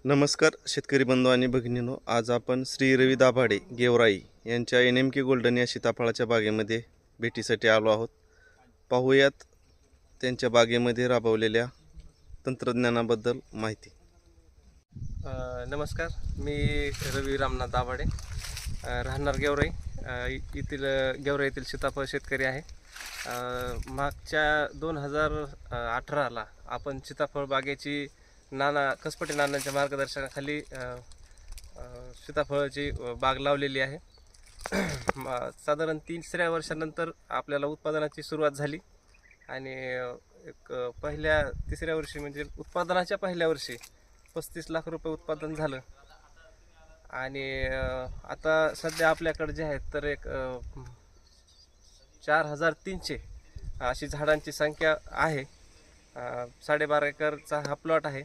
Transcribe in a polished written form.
नमस्कार शेतकरी बंधू आणि भगिनींनो, आज आपण श्री रवी दाभाडे गेवराई यांच्या NMK गोल्डन या सीताफळाच्या बागेमध्ये भेटीसाठी आलो आहोत. पाहूयात त्यांच्या बागेमध्ये राबवलेल्या तंत्रज्ञानाबद्दल माहिती. नमस्कार, मी रवी रामनाथ दाभाडे, राहणार गेवराई. येथील गेवराई येथील सीताफळ शेतकरी आहे. मागच्या 2018ला आपण सीताफळ बागेची कसपटे नानांच्या मार्गदर्शनाखाली सीताफळाची बाग लावलेली आहे. साधारण 3-3 वर्षानंतर आपल्याला उत्पादनाची सुरुवात झाली आणि तिसऱ्या वर्षी म्हणजे उत्पादनाच्या पहिल्या वर्षी 35 लाख रुपये उत्पादन झालं. आणि आता सध्या आपल्याकडे जे आहेत तर एक 4300 अशी झाडांची संख्या आहे. 12.5 एकरचा हा प्लॉट आहे.